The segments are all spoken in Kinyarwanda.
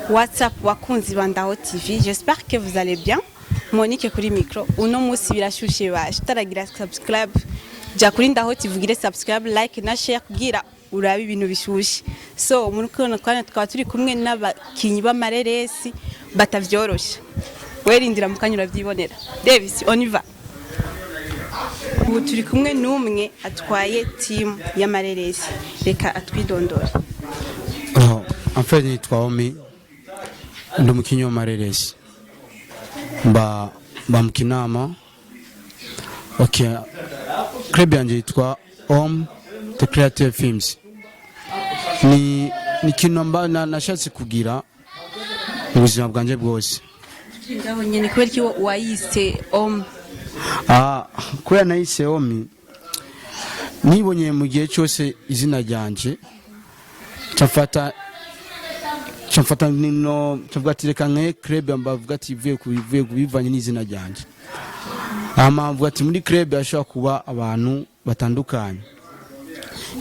WhatsApp wakunzi bandaho TV, j'espère que vous allez bien. Monique kuri micro, uno musi birashushe baje taragira subscribe, ja kuri ndaho TV subscribe, like na share kugira urabe ibintu bishushe. So muri kwana twaba turi kumwe n'abakinyi b'amareresi batavyorosha. Werindira mukanyura byibonera. Davis, on y va. Ubu turi kumwe n'umwe atwaye team y'amareresi. Reka atwidondora. En fait ni Twavuganye ndi mukinyi w'amareresi. Bamukinama. Okay. Club yanje yitwa The Creative Films. Ni kintu nashatse kugira ubuzima bwanje bwose. Ngaho nyene kweri ki wayise Kubera nayise nibonye mu gihe cyose izina ryanje cyafata nino cyavugatireka nke club ambavuga ati ivuye kubivanye n'izina ryanje. Avuga ati muri club ashobora kuba abantu batandukanye.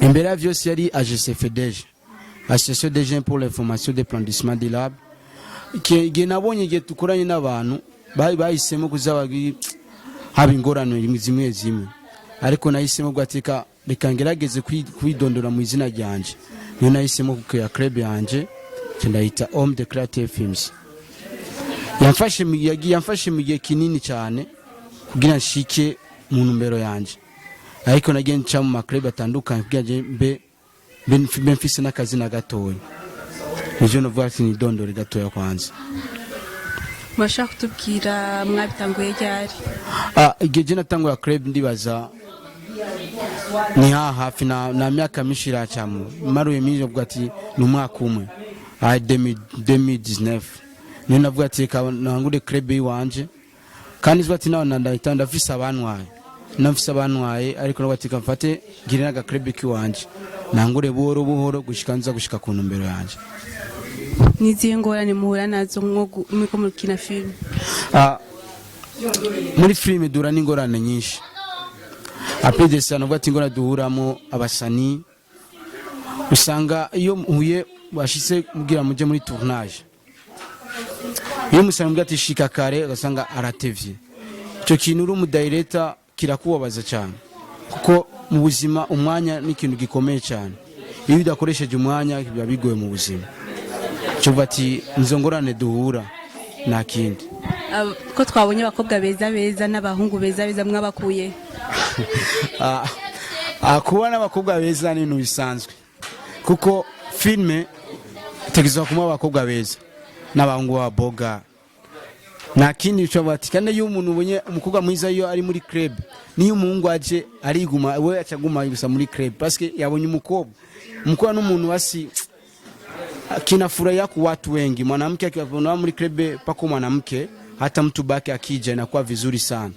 Imbere ya vyose yari AGCFDG, Association des jeunes pour l'information des plans de lab. Igihe nabonye igihe tukoranye n'abantu bahisemo kuzabagi haba ingorane zimwe ariko nahisemo gwatika reka ngerageze kwidondora mu izina ryanje. Niyo nahisemo kuya club yanje cyandayita The Creative Films. Yamfashe mu gihe kinini cyane kugira nshike mu numbero yanje, ariko nagiye nca mu club atandukanye kugira mbe mfise n'akazi na gatoya. Nijo no vuga ni dondore gatoya kwanza. Mashaka kutubwira mwabitanguye ryari? Igihe natanguye club ndibaza ni hafi na myaka mishira cyamo. Maruye mije vuga ati ni umwaka umwe. 2019. Ni navuga ati nangure club yiwanje. Kandi zwati nawo ndafise abanwaye. Nafise abanwaye ariko nabatika mfate girina ga club kiwanje. Nangure buhoro gushikanza gushika ku ntumbero yanje. Niziye ngorane muhura nazo mwiko mukina film? Muri film dura n'ingorane nyinshi. Apede sana bati ngora duhuramo abasani. Usanga iyo muhuye bashise kugira muje muri tournage. Iyo musana mbwa tishika kare ugasanga aratevye. Ico kintu uri mu director kirakubabaza cyane. Kuko mu buzima umwanya ni ikintu gikomeye cyane. Iyo udakoresheje umwanya biba bigoye mu buzima. Cyo bati nzongorane duhura na kindi. Ko twabonye abakobwa beza n'abahungu beza mwabakuye. Kubona abakobwa beza ni ibintu bisanzwe. Kuko filme tegezwa kuma abakobwa beza n'abahungu baboga. Na kindi cyo bati kandi iyo umuntu ubonye umukobwa mwiza iyo ari muri club niyo umuhungu aje ariguma we acaguma ibisa muri club parce que yabonye umukobwa n'umuntu wasi kinafurahia kwa watu wengi. Mwanamke akiwa muri club pako mwanamke hata mtu baki akija inakuwa vizuri sana.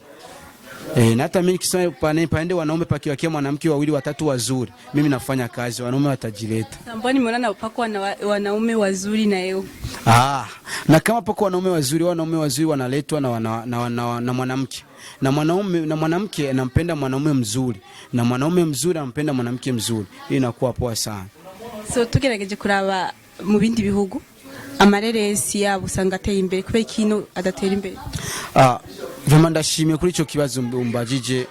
Na hata mimi kisema pande wanaume pakiwa kia mwanamke wawili watatu wazuri mimi nafanya kazi wanaume watajileta. Mbona nimeona pako wanaume wazuri na yeo? Na kama pako wanaume wazuri wanaletwa na mwanamke. Na mwanamke anampenda mwanaume mzuri na mwanaume mzuri anampenda mwanamke mzuri. Hii inakuwa poa sana. So tugerageje kuraba mu bindi bihugu amareresi yabo usanga ateye imbere kubera ikintu adatera imbere. Vema ndashimye kuri ico kibazo mbajije.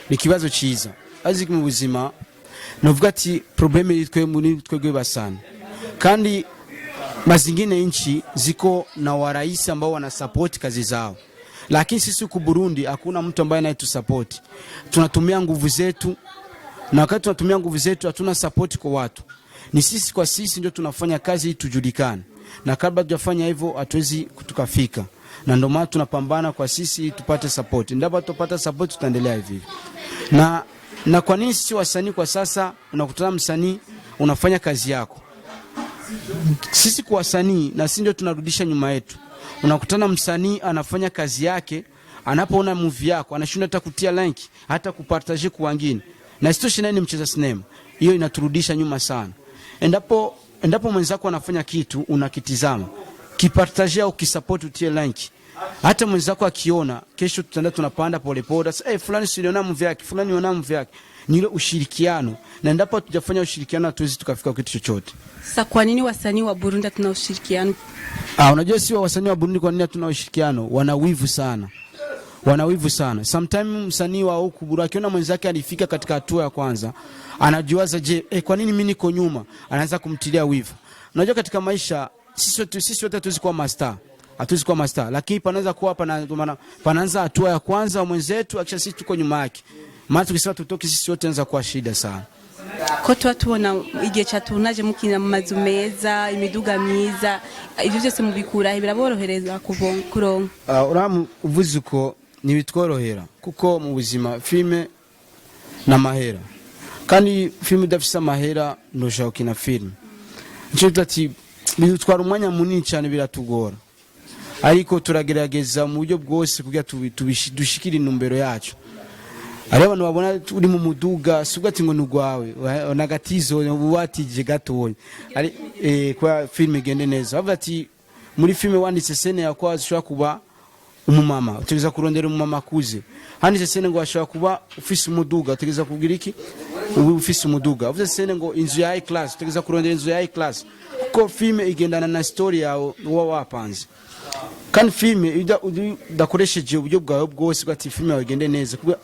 Ni kibazo ciza. Azi mu buzima novuga ati probleme yitwe muri twegwe basana. Kandi mazingine inchi ziko na waraisi ambao wana support kazi zao. Lakini sisi ku Burundi hakuna mtu ambaye anayetu support. Tunatumia nguvu zetu na wakati tunatumia nguvu zetu hatuna support kwa watu. Ni sisi kwa sisi ndio tunafanya kazi ili tujulikane. Na kabla tujafanya hivyo hatuwezi tukafika. Na ndio maana tunapambana kwa sisi tupate support. Ndipo tupata support tutaendelea hivi. Na kwa nini sisi wasanii kwa sasa unakutana msanii unafanya kazi yako? Sisi kwa wasanii na sisi ndio tunarudisha nyuma yetu. Unakutana msanii anafanya kazi yake, anapoona movie yako anashinda hata kutia link, hata kupartage kwa wengine. Na sisi ni mcheza sinema. Hiyo inaturudisha nyuma sana. Endapo mwenzako anafanya kitu unakitizama, kipartage au kisupport utie link. Hata mwenzako akiona kesho tutaenda tunapanda pole pole. Fulani siliona movie yake, fulani yona movie yake. ni ile ushirikiano, na endapo tujafanya ushirikiano hatuwezi tukafika kitu chochote. Sasa kwa nini wasanii wa Burundi tuna ushirikiano? Unajua si wasanii wa Burundi kwa nini tuna ushirikiano? Wanawivu sana. Wanawivu sana. Sometimes msanii wa huku Burundi akiona mwenzake alifika katika hatua ya kwanza, anajiwaza kwa nini mimi niko nyuma? Anaanza kumtilia wivu. Unajua katika maisha sisi wote hatuwezi kuwa master. Hatuwezi kuwa master, lakini panaweza kuwa panaanza hatua ya kwanza wa mwenzetu akisha sisi tuko nyuma yake. Maana tukisema tutoke sisi wote anza kuwa shida sana. Ko tubona igihe cyatunaje mukina mu mazu meza, imiduga myiza, ivyo byose mubikura biraborohereza kuronka. Uramu uvuze uko nibitworohera kuko mu buzima filme na mahera. Kandi filme udafisa mahera ndoshaka kina filme. Nco tati bidutwara umwanya munini cyane biratugora. Ariko turagerageza mu buryo bwose kugira dushikira intumbero yacu. Ari abantu babona uri mu muduga subwa ati ngo nugwawe nagatizo uwatije gatoye ari kwa filme gende neza bavuga ati muri filme wanditse scene yakwa zishobora kuba umumama utegeza kurondera umumama kuze handitse scene ngo ashobora kuba ufise umuduga utegeza kugira iki ufise umuduga uvuze scene ngo inzu ya high class utegeza kurondera inzu ya high class kuko filme igendana na story yawe uwa wapanze kandi filme udakoresheje uburyo bwawe bwose bwati filme yawe igende neza kuko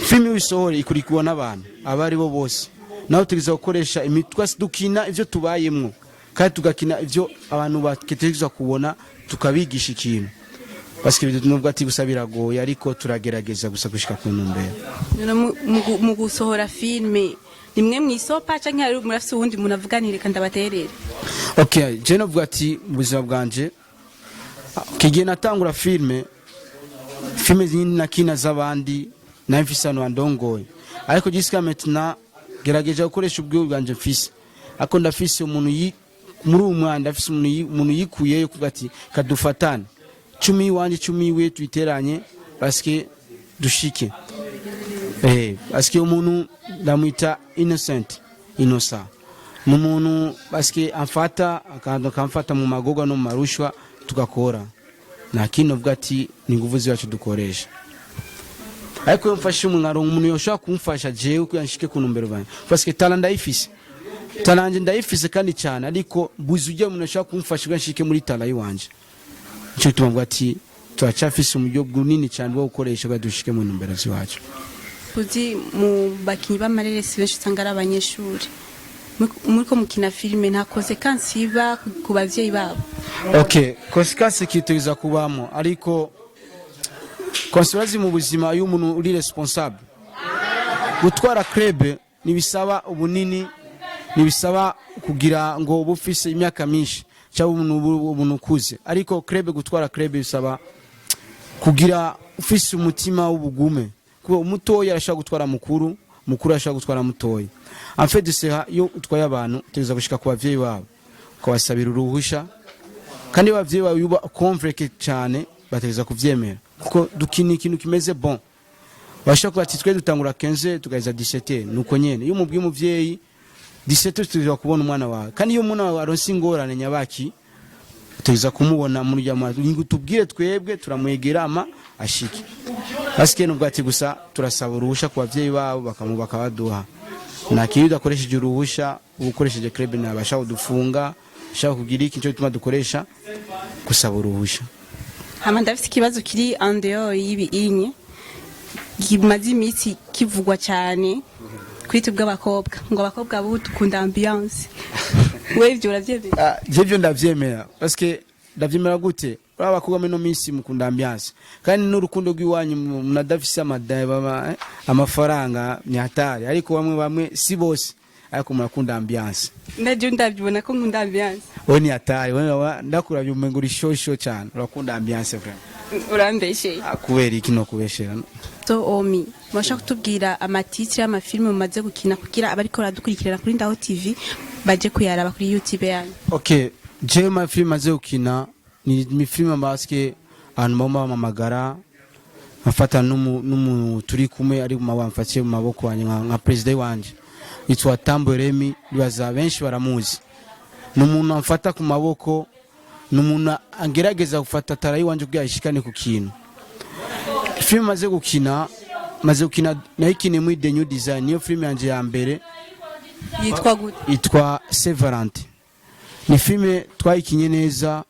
filme wisohora ikurikirwa n'abantu abari bo bose naho tugeza gukoresha imitwa dukina ivyo tubayemwo kandi tugakina ivyo abantu baketegeza kubona tukabigisha ikintu baske nubwo ati gusabira goye ariko turagerageza gusa gushika ku ntumbero mu gusohora filme nimwe mwisopa canke ari murafise uwundi munavuganire kandi abaterere. Okay, je novuga ati ubuzima bwanje kigiye natangura filme nyinshi nakina z'abandi na mfisano andongoye ariko jisika maintenant gerageje gukoresha ubwo bwanje mfise ako ndafise umuntu muri umwana ndafise umuntu yikuye kugati kadufatane 10 wanje 10 we twiteranye parce dushike parce umuntu ndamwita innocent n'umuntu parce amfata akamfata mu magoga no marushwa tugakora na kino bwati ni nguvu zacu dukoresha ariko yomfashe umuntu yoshaka kumfasha jewe kuyanshike ku numbero bane parce que talanje ndayifise kandi cyane ariko buzujye umuntu yoshaka kumfasha kuyanshike muri tala yiwanje cyo tumubwa ati twacafise umujyo bunini cyane bwo gukoresha badushike mu numbero ziwacu. Kuzi mu bakinyi b'amareresi benshi usanga ari abanyeshuri muriko mukina filme nta consequence iba ku bavyeyi babo. Okay, consequence kiteza kubamo ariko konsibazi mu buzima y'umuntu uri responsable gutwara club nibisaba ubunini nibisaba kugira ngo ubufise imyaka myinshi cyangwa umuntu kuze ariko club gutwara club bisaba kugira ufise umutima w'ubugume kuko umutoya arashaka gutwara mukuru arashaka gutwara mutoya en fait de ça yo utwaye abantu tegeza gushika ku bavyeyi babo kwasabira uruhusha kandi abavyeyi babo yuba convaincre cyane bategeza kuvyemera kuko dukini ikintu kimeze bon bashaka bati twe dutangura 15 tugaiza 17 nuko nyene iyo mubwiye umuvyeyi 17 tuza kubona umwana wawe kandi iyo umuntu wawe aronse ingorane nyabaki tuza kumubona muri jama ngo tubwire twebwe turamwegera ama ashiki basike nubwo ati gusa turasaba uruhusha ku bavyeyi babo bakamubaka baduha na kiyo dakoresheje uruhusha ukoresheje club na basha udufunga shaka kugira iki cyo tuma dukoresha gusaba uruhusha. Hama ndafite ikibazo kiri andeo yibi inye gimaze imitsi kivugwa cyane kwita bw'abakobwa ngo abakobwa bo dukunda ambiance wewe ibyo uravyemera? Jevyo ndavyemera parce que ndavyemera gute abakobwa meno misi mukunda ambiance kandi n'urukundo rw'iwanyu munadafise amadaya amafaranga ni hatari ariko bamwe si bose ariko murakunda ambiance. Ndaje ndabyibona ko nkunda ambiance. Oni hatari wewe ndakuravye umengo uri shosho cyane urakunda ambiance vraiment. Urambeshe. Akubera iki no kubeshera. So Omi bashaka kutubwira amatitire y'amafilme mumaze gukina kugira abariko radukurikirana kuri Ndaho TV baje kuyaraba kuri YouTube yanyu. Okay, je ma film maze gukina ni film baske abantu bamamagara afata numu turi kumwe ari mabamfatiye mu maboko wanye nka president wanje yitwa Tamboremi bibaza benshi baramuzi n'umuntu amfata ku maboko n'umuntu angerageza gufata tarayi wanje kugira ishikane ku kintu film maze gukina maze gukina nayikine muri The New Design, niyo filime yanje ya mbere yitwa gute? itwa Severant. Ni filime twayikinye neza,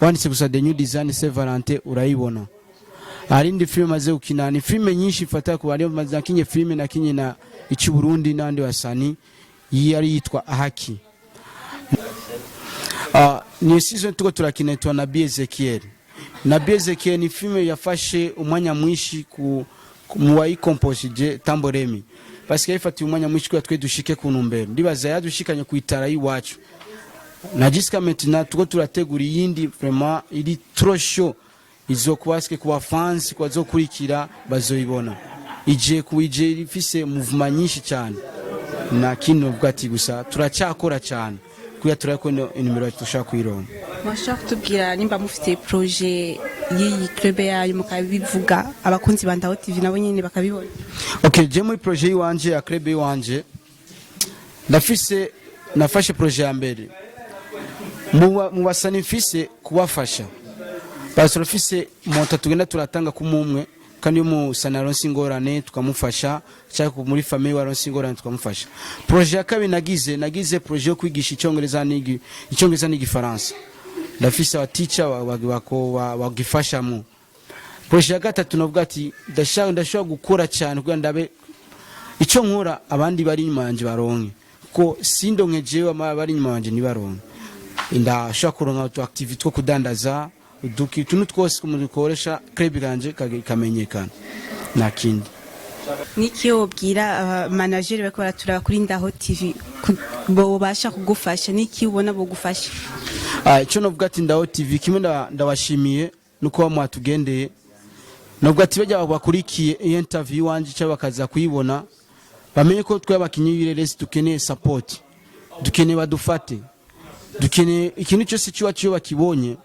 wanditse gusa The New Design Severant urayibona. Hari indi filime maze gukina, ni filime nyinshi ifata ku bari maze nakinye filime nakinye na ici Burundi n'andi wasani yari yitwa Haki. Ni season tuko turakina itwa Nabi Ezekiel. Nabi Ezekiel ni filime yafashe umwanya mwishi ku muwayi composije Tamboremi. Parce que ifati umwanya mwishi kwa twe dushike ku ntumbero. Ndibaza yadushikanye ku itara yiwacu. Na jusqu'à maintenant tuko turategura yindi vraiment iri trop chaud. Izokubaske kuba fans kwa zokurikira bazoyibona. Ije ifise movement nyinshi cyane. Na kino bwati gusa turacyakora cyane. Kuya turako inimero tushaka kuyironka. Mwashaka kutubwira nimba mufite projet y'iyi club yayo mukabivuga abakunzi ba Ndaho TV nabo nyine bakabibona. Okay, je muri projet yiwanje ya club yiwanje nafashe projet ya mbere. Mu basani mfise kubafasha. Basoro mfise monta tugenda turatanga kumumwe kandi yo mu sanaronsi ngorane tukamufasha cyangwa muri family waronsi ngorane tukamufasha. Projet ya kabiri nagize projet yo kwigisha icyongereza n'igifaransa. Ndafise aba teacher bagifasha mu. Projet ya gatatu navuga ati ndashaka gukora cyane kugira ndabe icyo nkora abandi bari inyuma yanje baronke. Ko sindonkejewe abari inyuma yanje ni baronke. Ndashaka kuronka tu activity two kudandaza tuntu twose kumukoresha club ganje kamenyekana nakindi. Niki wobwira manager bako baratura kuri Ndaho TV bo basha kugufasha, niki ubona bo gufasha? Icyo novuga ati Ndaho TV kimwe ndabashimiye nuko mwatugendeye. Novuga ati bajya bakurikiye interview wanje cyangwa bakaza kuyibona bamenye ko twe abakinyi reresi dukeneye support, dukeneye badufate, dukeneye ikintu cyose cyo bakibonye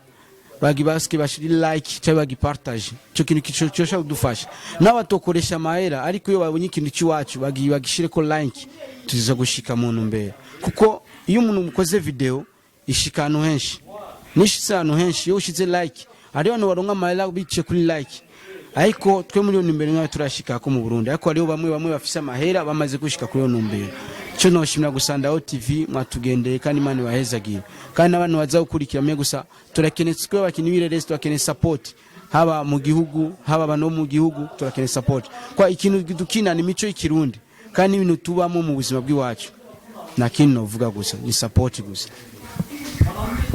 bagibaske bashiri like cyangwa bagipartage. Cyo kintu kichosha kudufasha n'abatokoresha mahera, ariko iyo babonye ikintu cy'iwacu bagishire ko like tuziza gushika mu ntumbero. Kuko iyo umuntu mukoze video ishikano henshi nishitsano henshi yo ushize like ari abantu baronka mahera bice kuri like, ariko twe muri ntumbero nka turashika ko mu Burundi, ariko ariyo bamwe bafise amahera bamaze gushika kuri ntumbero. Cyo noshimira gusandaho TV mwatugendeye kandi Imana bahezagira, kandi abantu baza gukurikira mye gusa turakeneye twe abakinyi b'ireresi turakeneye support, haba mu gihugu haba bano mu gihugu turakeneye support. Kwa ikintu dukina ni mico y'ikirundi kandi ibintu tubamo mu buzima bw'iwacu, na kintu novuga gusa ni support gusa.